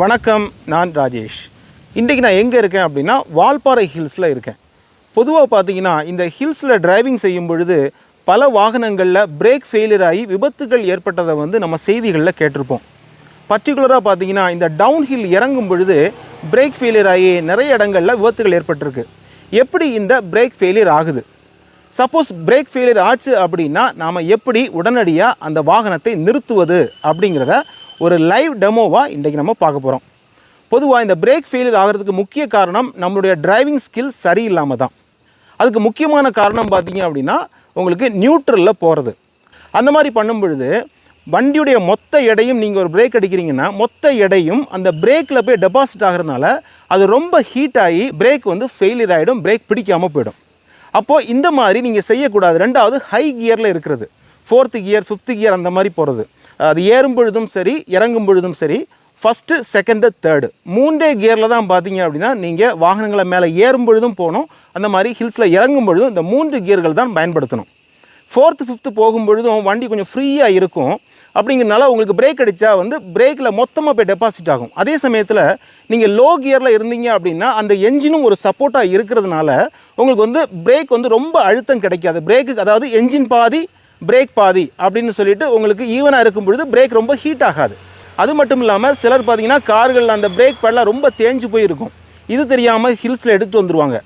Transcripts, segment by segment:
வணக்கம், நான் ராஜேஷ். இன்றைக்கி நான் எங்கே இருக்கேன் அப்படின்னா வால்பாறை ஹில்ஸில் இருக்கேன். பொதுவாக பார்த்தீங்கன்னா இந்த ஹில்ஸில் டிரைவிங் செய்யும் பொழுது பல வாகனங்களில் பிரேக் ஃபெயிலியர் ஆகி விபத்துகள் ஏற்பட்டதை நம்ம செய்திகளில் கேட்டிருப்போம். பர்டிகுலராக பார்த்தீங்கன்னா இந்த டவுன் ஹில் இறங்கும் பொழுது பிரேக் ஃபெயிலியர் ஆகி நிறைய இடங்களில் விபத்துகள் ஏற்பட்டிருக்கு. எப்படி இந்த பிரேக் ஃபெயிலியர் ஆகுது? சப்போஸ் பிரேக் ஃபெயிலியர் ஆச்சு அப்படின்னா நாம் எப்படி உடனடியாக அந்த வாகனத்தை நிறுத்துவது அப்படிங்கிறத ஒரு லைவ் டெமோவாக இன்றைக்கி நம்ம பார்க்க போகிறோம். பொதுவாக இந்த பிரேக் ஃபெயிலியர் ஆகிறதுக்கு முக்கிய காரணம் நம்மளுடைய டிரைவிங் ஸ்கில் சரியில்லாமல் தான். அதுக்கு முக்கியமான காரணம் பார்த்திங்க அப்படின்னா உங்களுக்கு நியூட்ரலில் போகிறது. அந்த மாதிரி பண்ணும் பொழுது வண்டியுடைய மொத்த எடையும் நீங்கள் ஒரு பிரேக் அடிக்கிறீங்கன்னா மொத்த எடையும் அந்த பிரேக்கில் போய் டெபாசிட் ஆகிறதுனால அது ரொம்ப ஹீட் ஆகி பிரேக் ஃபெயிலியர் ஆகிடும், பிரேக் பிடிக்காமல் போயிடும். அப்போது இந்த மாதிரி நீங்கள் செய்யக்கூடாது. ரெண்டாவது ஹை கியரில் இருக்கிறது, 4th கியர் 5th கியர் அந்த மாதிரி போகிறது. அது ஏறும் பொழுதும் சரி இறங்கும் பொழுதும் சரி ஃபஸ்ட்டு, செகண்டு, தேர்டு 3 கியரில் தான் பார்த்தீங்க அப்படின்னா நீங்கள் வாகனங்களை மேலே ஏறும் பொழுதும் போகணும், அந்த மாதிரி ஹில்ஸில் இறங்கும் பொழுதும் இந்த 3 கியர்கள் தான் பயன்படுத்தணும். 4th 5th போகும்பொழுதும் வண்டி கொஞ்சம் ஃப்ரீயாக இருக்கும். அப்படிங்கிறனால உங்களுக்கு பிரேக் அடித்தா பிரேக்கில் மொத்தமாக போய் டெபாசிட் ஆகும். அதே சமயத்தில் நீங்கள் லோ கியரில் இருந்தீங்க அப்படின்னா அந்த என்ஜினும் ஒரு சப்போர்ட்டாக இருக்கிறதுனால உங்களுக்கு பிரேக் ரொம்ப அழுத்தம் கிடைக்காது. பிரேக்கு அதாவது என்ஜின் பாதி பிரேக் பாதி அப்படின்னு சொல்லிட்டு உங்களுக்கு ஈவனாக இருக்கும் பொழுது பிரேக் ரொம்ப ஹீட் ஆகாது. அது மட்டும் இல்லாமல் சிலர் பார்த்தீங்கன்னா கார்களில் அந்த பிரேக் பேடெலாம் ரொம்ப தேஞ்சு போயிருக்கும். இது தெரியாமல் ஹில்ஸில் எடுத்துகிட்டு வந்துடுவாங்க.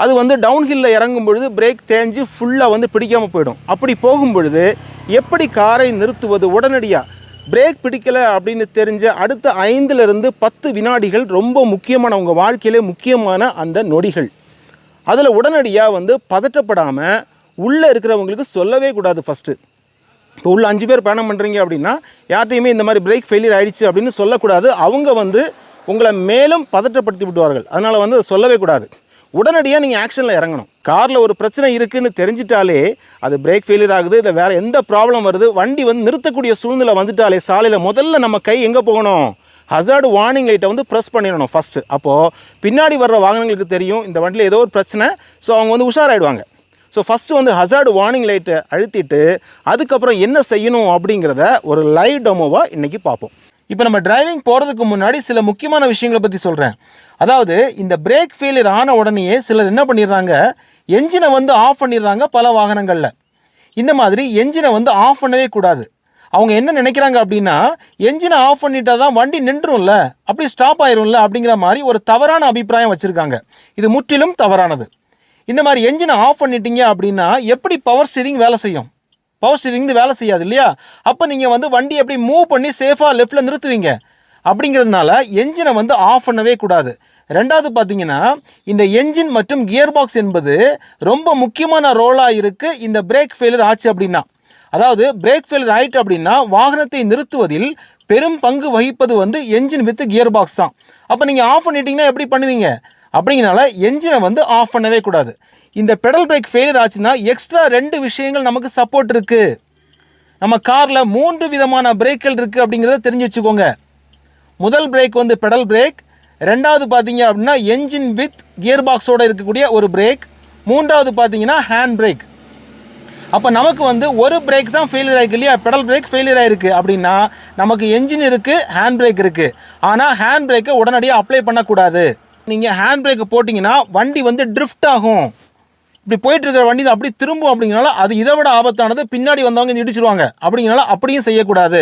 அது டவுன் ஹில்லில் இறங்கும் பொழுது பிரேக் தேஞ்சு ஃபுல்லாக பிடிக்காமல் போயிடும். அப்படி போகும் பொழுது எப்படி காரை நிறுத்துவது? உடனடியாக பிரேக் பிடிக்கலை அப்படின்னு தெரிஞ்ச அடுத்த 5லிருந்து 10 வினாடிகள் ரொம்ப முக்கியமான உங்கள் வாழ்க்கையிலே முக்கியமான அந்த நொடிகள். அதில் உடனடியாக பதட்டப்படாமல் உள்ளே இருக்கிறவங்களுக்கு சொல்லவே கூடாது. ஃபஸ்ட்டு இப்போ உள்ள 5 பேர் பயணம் பண்ணுறீங்க அப்படின்னா யார்ட்டையுமே இந்த மாதிரி பிரேக் ஃபெயிலியர் ஆகிடுச்சு அப்படின்னு சொல்லக்கூடாது. அவங்க உங்களை மேலும் பதட்டப்படுத்தி விடுவார்கள். அதனால் அதை சொல்லவே கூடாது. உடனடியாக நீங்கள் ஆக்ஷனில் இறங்கணும். காரில் ஒரு பிரச்சனை இருக்குதுன்னு தெரிஞ்சிட்டாலே அது பிரேக் ஃபெயிலியர் ஆகுது, இதை வேறு எந்த ப்ராப்ளம் வருது, வண்டி நிறுத்தக்கூடிய சூழ்நிலை வந்துட்டாலே சாலையில் முதல்ல நம்ம கை எங்கே போகணும்? ஹசார்டு வார்னிங் லைட்டை ப்ரெஸ் பண்ணிடணும் ஃபஸ்ட்டு. அப்போது பின்னாடி வர்ற வாகனங்களுக்கு தெரியும் இந்த வண்டியில் ஏதோ ஒரு பிரச்சனை. ஸோ அவங்க உஷாராயிடுவாங்க. ஸோ ஃபஸ்ட்டு ஹசார்டு வார்னிங் லைட்டை அழுத்திட்டு அதுக்கப்புறம் என்ன செய்யணும் அப்படிங்கிறத ஒரு லைவ் டெமோவாக இன்றைக்கி பார்ப்போம். இப்போ நம்ம டிரைவிங் போகிறதுக்கு முன்னாடி சில முக்கியமான விஷயங்களை பற்றி சொல்கிறேன். அதாவது இந்த பிரேக் ஃபெயிலியர் ஆன உடனேயே சிலர் என்ன பண்ணிடுறாங்க, என்ஜினை ஆஃப் பண்ணிடுறாங்க பல வாகனங்களில். இந்த மாதிரி என்ஜினை ஆஃப் பண்ணவே கூடாது. அவங்க என்ன நினைக்கிறாங்க அப்படின்னா என்ஜினை ஆஃப் பண்ணிட்டா தான் வண்டி நின்றும்ல, அப்படி ஸ்டாப் ஆயிரும்ல அப்படிங்கிற மாதிரி ஒரு தவறான அபிப்பிராயம் வச்சுருக்காங்க. இது முற்றிலும் தவறானது. இந்த மாதிரி என்ஜினை ஆஃப் பண்ணிட்டீங்க அப்படின்னா எப்படி பவர் ஸ்டீரிங் வேலை செய்யும்? பவர் ஸ்டீரிங் வேலை செய்யாது இல்லையா? அப்போ நீங்கள் வண்டி எப்படி மூவ் பண்ணி சேஃபாக லெஃப்ட்டில் நிறுத்துவீங்க? அப்படிங்கிறதுனால என்ஜினை ஆஃப் பண்ணவே கூடாது. ரெண்டாவது பார்த்தீங்கன்னா இந்த என்ஜின் மற்றும் கியர் பாக்ஸ் என்பது ரொம்ப முக்கியமான ரோலாக இருக்குது இந்த பிரேக் ஃபெயிலியர் ஆச்சு அப்படின்னா. அதாவது பிரேக் ஃபெயிலியர் ஆகிட்டு அப்படின்னா வாகனத்தை நிறுத்துவதில் பெரும் பங்கு வகிப்பது என்ஜின் வித் கியர் பாக்ஸ் தான். அப்போ நீங்கள் ஆஃப் பண்ணிட்டீங்கன்னா எப்படி பண்ணுவீங்க? அப்படிங்கிறனால என்ஜினை ஆஃப் பண்ணவே கூடாது. இந்த பெடல் பிரேக் ஃபெயிலியர் ஆச்சுன்னா எக்ஸ்ட்ரா 2 விஷயங்கள் நமக்கு சப்போர்ட் இருக்குது. நம்ம காரில் 3 விதமான பிரேக்கள் இருக்குது அப்படிங்கிறத தெரிஞ்சு வச்சுக்கோங்க. முதல் பிரேக் பெடல் பிரேக். ரெண்டாவது பார்த்தீங்க அப்படின்னா என்ஜின் வித் கியர் பாக்ஸோடு இருக்கக்கூடிய ஒரு பிரேக். மூன்றாவது பார்த்தீங்கன்னா ஹேண்ட் பிரேக். அப்போ நமக்கு ஒரு பிரேக் தான் ஃபெயிலியர் ஆகிருக்கு இல்லையா? பெடல் பிரேக் ஃபெயிலியர் ஆகிருக்கு அப்படின்னா நமக்கு என்ஜின் இருக்குது, ஹேண்ட் பிரேக் இருக்குது. ஆனால் ஹேண்ட் பிரேக்கை உடனடியாக அப்ளை பண்ணக்கூடாது. நீங்கள் ஹேண்ட் பிரேக்கை போட்டிங்கன்னா வண்டி ட்ரிஃப்ட் ஆகும். இப்படி போயிட்டு இருக்கிற வண்டி அப்படி திரும்பும். அப்படிங்கிறனால அது இதை விட ஆபத்தானது, பின்னாடி வந்தவங்க இடிச்சிருவாங்க. அப்படிங்கிறனால அப்படியும் செய்யக்கூடாது.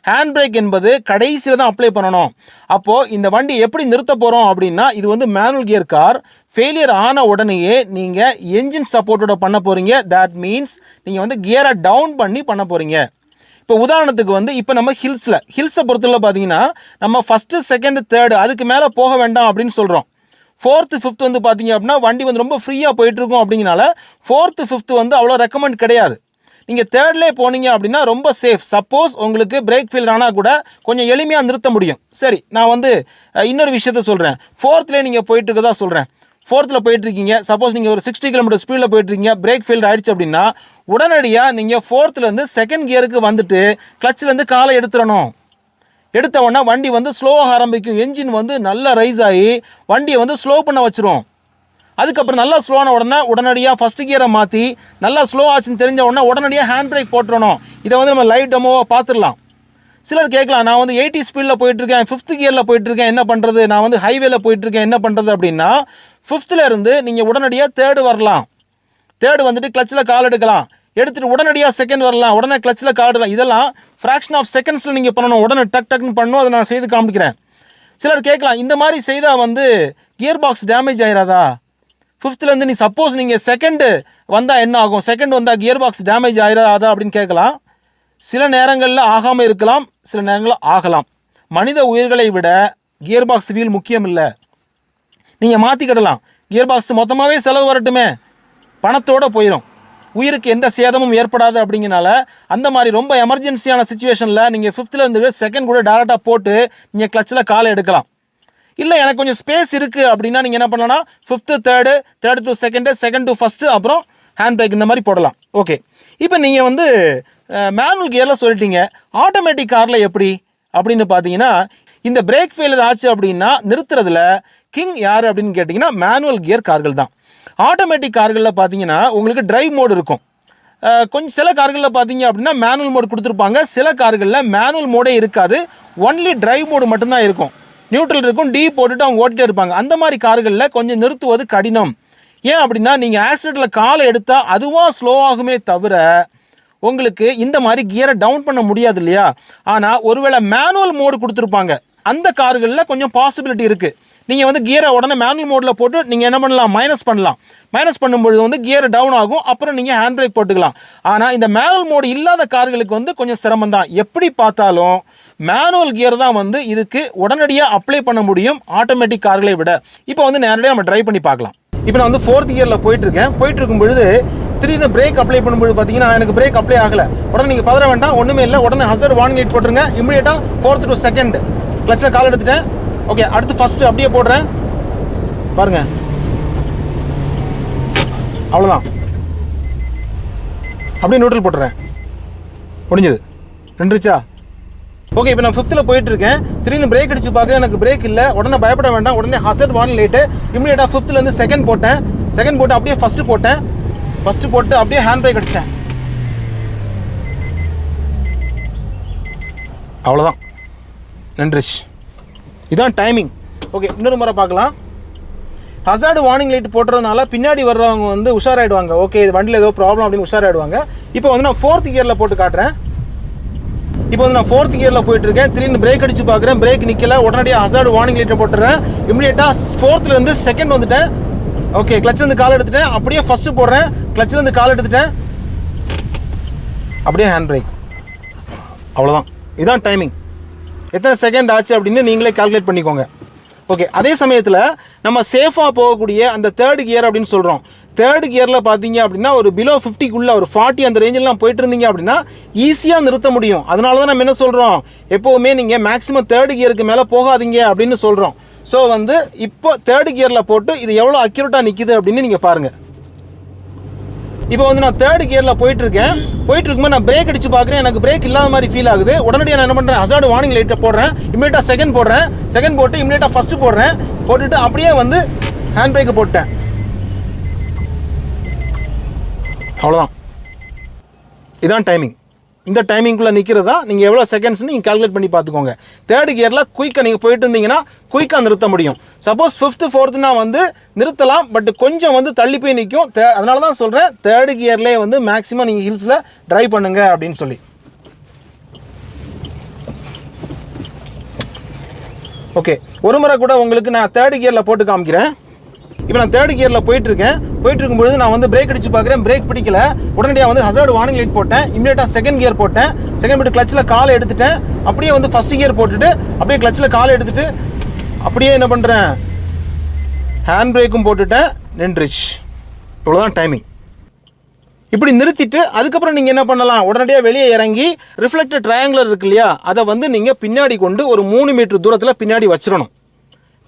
ஹேண்ட் பிரேக் என்பது கடைசியில் தான் அப்ளை பண்ணணும். அப்போது இந்த வண்டி எப்படி நிறுத்த போகிறோம் அப்படின்னா இது மேனுவல் கியர் கார். ஃபெயிலியர் ஆன உடனேயே நீங்கள் என்ஜின் சப்போர்ட்டோட பண்ண போகிறீங்க. தேட் மீன்ஸ் நீங்கள் கியரை டவுன் பண்ணி பண்ண போகிறீங்க. இப்போ உதாரணத்துக்கு இப்போ நம்ம ஹில்ஸை பொறுத்தவரை பார்த்தீங்கன்னா நம்ம ஃபஸ்ட்டு, செகண்டு, தேர்டு அதுக்கு மேலே போக வேண்டாம் அப்படின்னு சொல்கிறோம். 4th 5th பார்த்தீங்க அப்படின்னா வண்டி ரொம்ப ஃப்ரீயாக போயிட்டுருக்கும். அப்படிங்கிறனால 4th 5th அவ்வளோ ரெக்கமெண்ட் கிடையாது. நீங்கள் தேர்ட்லேயே போனீங்க அப்படின்னா ரொம்ப சேஃப். சப்போஸ் உங்களுக்கு பிரேக் ஃபெயிலியர் ஆனால் கூட கொஞ்சம் எளிமையாக நிறுத்த முடியும். சரி, நான் இன்னொரு விஷயத்த சொல்கிறேன். 4thலேயே நீங்கள் போயிட்டுருக்கதா சொல்கிறேன். 4th போயிட்டுருக்கீங்க. சப்போஸ் நீங்கள் ஒரு 60 km ஸ்பீடில் போயிட்டுருக்கீங்க, பிரேக் ஃபெயிலியர் ஆகிடுச்சு அப்படின்னா உடனடியாக நீங்கள் 4thலேருந்து செகண்ட் கியருக்கு வந்துட்டு கிளச்சிலேருந்து காலை எடுத்துடணும். எடுத்த உடனே வண்டி ஸ்லோவாக ஆரம்பிக்கும். என்ஜின் நல்லா ரைஸ் ஆகி வண்டியை ஸ்லோ பண்ண வச்சிரும். அதுக்கப்புறம் நல்லா ஸ்லோவான உடனடியாக ஃபஸ்ட்டு கியரை மாற்றி நல்லா ஸ்லோ ஆச்சுன்னு தெரிஞ்ச உடனடியாக ஹேண்ட் பிரேக் போட்டுறணும். இதை நம்ம லைவ் டெமோவாக பார்த்துடலாம். சிலர் கேட்கலாம், நான் வந்து 80 ஸ்பீடில் போயிட்டுருக்கேன், 5th கியரில் போயிட்டுருக்கேன், என்ன பண்ணுறது, நான் வந்து ஹைவேல போயிட்டுருக்கேன், என்ன பண்ணுறது அப்படின்னா 5th இருந்து நீங்கள் உடனடியாக 3rd வரலாம். 3rd வந்துட்டு கிளச்சில் கால் எடுக்கலாம், எடுத்துகிட்டு உடனடியாக 2nd வரலாம், உடனே கிளச்சில் கால் எடுக்கலாம். இதெல்லாம் ஃப்ராக்ஷன் ஆஃப் செகண்ட்ஸில் நீங்கள் பண்ணணும், உடனே டக்குன்னு பண்ணணும். அதை நான் செய்து காமிக்கிறேன். சிலர் கேட்கலாம், இந்த மாதிரி செய்தால் வந்து கியர் பாக்ஸ் டேமேஜ் ஆகிடாதா? 5thலேருந்து நீ சப்போஸ் நீங்கள் 2nd வந்தால் என்ன ஆகும், 2nd வந்தால் கியர் பாக்ஸ் டேமேஜ் ஆகிடாதா அப்படின்னு கேட்கலாம். சில நேரங்களில் ஆகாமல் இருக்கலாம், சில நேரங்களில் ஆகலாம். மனித உயிர்களை விட கியர் பாக்ஸ் வீல் முக்கியம் இல்லை. நீங்கள் மாற்றிக்கிடலாம், கியர் பாக்ஸ் மொத்தமாகவே செலவு வரட்டுமே, பணத்தோடு போயிடும், உயிருக்கு எந்த சேதமும் ஏற்படாது. அப்படிங்கிறனால அந்த மாதிரி ரொம்ப எமர்ஜென்சியான சுச்சுவேஷனில் நீங்கள் 5thலேருந்து 2nd கூட டேரெக்டாக போட்டு நீங்கள் கிளச்சில் காலை எடுக்கலாம். இல்லை எனக்கு கொஞ்சம் ஸ்பேஸ் இருக்குது அப்படின்னா நீங்கள் என்ன பண்ணலாம்னா 5th 3rd, 3rd to 2nd, 2nd to 1st, அப்புறம் ஹேண்ட் பிரேக் இந்த மாதிரி போடலாம். ஓகே, இப்போ நீங்கள் வந்து மேனுவல் கியரில் சொல்லிட்டீங்க. ஆட்டோமேட்டிக் காரில் எப்படி அப்படின்னு பார்த்தீங்கன்னா, இந்த பிரேக் ஃபெயிலியர் ஆச்சு அப்படின்னா நிறுத்துறதுல கிங் யார் அப்படின்னு கேட்டிங்கன்னா மேனுவல் கியர் கார்கள் தான். ஆட்டோமேட்டிக் கார்களில் பார்த்தீங்கன்னா உங்களுக்கு டிரைவ் மோடு இருக்கும். கொஞ்சம் சில கார்களில் பார்த்தீங்க அப்படின்னா மேனுவல் மோடு கொடுத்துருப்பாங்க, சில கார்களில் மேனுவல் மோடே இருக்காது, ஒன்லி டிரைவ் மோடு மட்டும்தான் இருக்கும். நியூட்ரல் இருக்கும், டி போட்டுட்டு அவங்க ஓட்டிகிட்டே இருப்பாங்க. அந்த மாதிரி கார்களில் கொஞ்சம் நிறுத்துவது கடினம். ஏன் அப்படின்னா நீங்கள் ஆக்சிடெண்ட்டில் காலை எடுத்தால் அதுவாக ஸ்லோ ஆகுமே தவிர உங்களுக்கு இந்த மாதிரி கியரை டவுன் பண்ண முடியாது இல்லையா? ஆனால் ஒருவேளை மேனுவல் மோடு கொடுத்துருப்பாங்க, அந்த கார்களில் கொஞ்சம் பாசிபிலிட்டி இருக்குது. நீங்கள் வந்து கியரை உடனே மேனுவல் மோடில் போட்டு நீங்கள் என்ன பண்ணலாம், மைனஸ் பண்ணலாம். மைனஸ் பண்ணும்பொழுது வந்து கியர் டவுன் ஆகும், அப்புறம் நீங்கள் ஹேண்ட் பிரேக் போட்டுக்கலாம். ஆனால் இந்த மேனுவல் மோடு இல்லாத கார்களுக்கு வந்து கொஞ்சம் சிரமம் தான். எப்படி பார்த்தாலும் மேனுவல் கியர் தான் வந்து இதுக்கு உடனடியாக அப்ளை பண்ண முடியும் ஆட்டோமேட்டிக் கார்களை விட. இப்போ வந்து நேரடியாக நம்ம ட்ரை பண்ணி பார்க்கலாம். இப்போ நான் வந்து 4th கியரில் போயிட்டு இருக்கும் பொழுது திடீர்னு பிரேக் அப்ளை பண்ணும்போது பார்த்தீங்கன்னா எனக்கு பிரேக் அப்ளை ஆகலை. உடனே நீங்கள் பதற வேண்டாம், ஒன்றுமே இல்லை, உடனே ஹசார்ட் வார்னிங் லைட் போட்டுருங்க. இமீடியட்டாக 4th to 2nd கிளச்சில் கால் எடுத்துட்டேன். ஓகே, அடுத்து 1st அப்படியே போடுறேன் பாருங்கள், அவ்வளோதான். அப்படியே நியூட்ரல் போட்டுறேன், முடிஞ்சது, நின்றுச்சா? ஓகே, இப்போ நான் 5th போயிட்டுருக்கேன், திடீர்னு பிரேக் அடிச்சு பார்க்குறேன், எனக்கு பிரேக் இல்லை. உடனே பயப்பட வேண்டாம், உடனே ஹசார்ட் வார்னிங் லைட்டு இமீடியட்டாக 5thலேருந்து 2nd போட்டேன். 2nd போட்டு அப்படியே 1st போட்டேன். 1st போட்டு அப்படியே ஹேண்ட் பிரேக் அடிச்சிட்டேன். அவ்வளோதான், நின்றுச்சு. இதுதான் டைமிங். ஓகே, இன்னொரு முறை பார்க்கலாம். ஹசார்டு வார்னிங் லைட் போட்டுறதுனால பின்னாடி வர்றவங்க வந்து உஷாராயிடுவாங்க. ஓகே, இது வண்டியில் ஏதோ ப்ராப்ளம் அப்படின்னு உஷாராயிடுவாங்க. இப்போ வந்து நான் 4th கியரில் போட்டு காட்டுறேன். இப்போ வந்து நான் 4th கியரில் போயிட்டுருக்கேன், திடீர்னு பிரேக் அடித்து பார்க்குறேன், பிரேக் நிற்கல, உடனடியாக ஹசார்டு வார்னிங் லைட்டை போட்டுறேன். இமீடியட்டாக 4thலேருந்து 2nd வந்துட்டேன். ஓகே, கிளச்சிலேருந்து கால் எடுத்துட்டேன், அப்படியே 1st போடுறேன், கிளச்சிலேருந்து கால் எடுத்துட்டேன், அப்படியே ஹேண்ட் பிரேக். அவ்வளோதான், இதுதான் டைமிங். எத்தனை செகண்ட் ஆச்சு அப்படின்னு நீங்களே கால்குலேட் பண்ணிக்கோங்க. ஓகே, அதே சமயத்தில் நம்ம சேஃபாக போகக்கூடிய அந்த 3rd கியர் அப்படின்னு சொல்கிறோம். 3rd கியரில் பார்த்தீங்க அப்படின்னா ஒரு பிலோ 50க்குள்ளே ஒரு 40 அந்த ரேஞ்செலாம் போயிட்டு இருந்தீங்க அப்படின்னா ஈஸியாக நிறுத்த முடியும். அதனால தான் நம்ம என்ன சொல்கிறோம், எப்போவுமே நீங்கள் மேக்ஸிமம் 3rd கியருக்கு மேலே போகாதீங்க அப்படின்னு சொல்கிறோம். ஸோ வந்து இப்போ 3rd கியரில் போட்டு இது எவ்வளோ அக்யூரேட்டாக நிற்கிது அப்படின்னு நீங்கள் பாருங்கள். இப்போ வந்து நான் 3rd கியரில் போயிட்டுருக்கும்போது நான் பிரேக் அடித்து பார்க்குறேன், எனக்கு பிரேக் இல்லாத மாதிரி ஃபீல் ஆகுது. உடனடியாக நான் என்ன பண்ணுறேன், ஹசார்டு வார்னிங் லைட்டை போடுறேன், இமீடியட்டாக 2nd போடுறேன், 2nd போட்டு இமீடியட்டாக 1st போடுறேன், போட்டுட்டு அப்படியே வந்து ஹேண்ட் பிரேக்கை போட்டேன். அவ்வளோதான், இதுதான் டைமிங். இந்த டைமிங்குள்ளே நிற்கிறதா நீங்கள் எவ்வளோ செகண்ட்ஸ்னு நீங்கள் கால்குலேட் பண்ணி பார்த்துக்கோங்க. 3rd கியரில் குயிக்காக நீங்கள் போயிட்டு இருந்தீங்கன்னா குயிக்காக நிறுத்த முடியும். சப்போஸ் 5th 4thனா வந்து நிறுத்தலாம், பட் கொஞ்சம் வந்து தள்ளி போய் நிற்கும். அதனால தான் சொல்கிறேன் 3rd கியர்லேயே வந்து மேக்ஸிமம் நீங்கள் ஹில்ஸில் ட்ரைவ் பண்ணுங்க அப்படின்னு சொல்லி. ஓகே, ஒரு முறை கூட உங்களுக்கு நான் 3rd கியரில் போட்டு காமிக்கிறேன். இப்போ நான் 3rd கியரில் போயிட்டுருக்கும்பொழுது நான் வந்து பிரேக் அடித்து பார்க்குறேன், பிரேக் பிடிக்கல. உடனடியாக வந்து ஹசார்டு வார்னிங் லைட் போட்டேன், இமீடியட்டாக 2nd கியர் போட்டேன். 2nd போட்டு கிளச்சில் காலை எடுத்துட்டேன், அப்படியே வந்து 1st கியர் போட்டுட்டு அப்படியே கிளச்சில் காலை எடுத்துட்டு அப்படியே என்ன பண்ணுறேன், ஹேண்ட் பிரேக்கும் போட்டுட்டேன், நின்றுச்சு. இவ்வளோதான் டைமிங். இப்படி நிறுத்திட்டு அதுக்கப்புறம் நீங்கள் என்ன பண்ணலாம், உடனடியாக வெளியே இறங்கி ரிஃப்ளெக்டட் ட்ரையாங்குலர் இருக்கு இல்லையா, அதை வந்து நீங்கள் பின்னாடி கொண்டு ஒரு 3 மீட்டர் தூரத்தில் பின்னாடி வச்சிடணும்.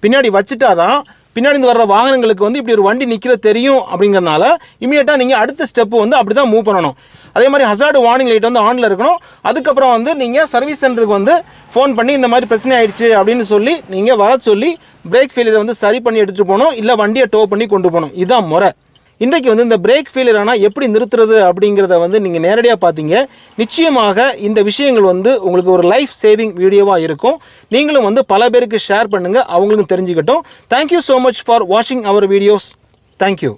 பின்னாடி வச்சுட்டாதான் பின்னாடி வர்ற வாகனங்களுக்கு வந்து இப்படி ஒரு வண்டி நிற்கிறது தெரியும். அப்படிங்கிறனால இமீடியட்டாக நீங்கள் அடுத்த ஸ்டெப்பு வந்து அப்படி தான் மூவ் பண்ணணும். அதே மாதிரி ஹசார்டு வார்னிங் லைட் வந்து ஆனில் இருக்கணும். அதுக்கப்புறம் வந்து நீங்கள் சர்வீஸ் சென்டருக்கு வந்து ஃபோன் பண்ணி இந்த மாதிரி பிரச்சனை ஆயிடுச்சு அப்படின்னு சொல்லி நீங்கள் வர சொல்லி பிரேக் ஃபெயிலியரை வந்து சரி பண்ணி எடுத்துகிட்டு போகணும், இல்லை வண்டியை டோ பண்ணி கொண்டு போகணும். இதுதான் முறை. இன்றைக்கு வந்து இந்த பிரேக் ஃபெயிலியர் ஆனால் எப்படி நிறுத்துறது அப்படிங்கிறத வந்து நீங்கள் நேரடியாக பார்த்தீங்க. நிச்சயமாக இந்த விஷயங்கள் வந்து உங்களுக்கு ஒரு லைஃப் சேவிங் வீடியோவாக இருக்கும். நீங்களும் வந்து பல பேருக்கு ஷேர் பண்ணுங்கள், அவங்களுக்கும் தெரிஞ்சுக்கட்டும். தேங்க்யூ ஸோ மச் ஃபார் வாட்சிங் அவர் வீடியோஸ். தேங்க்யூ.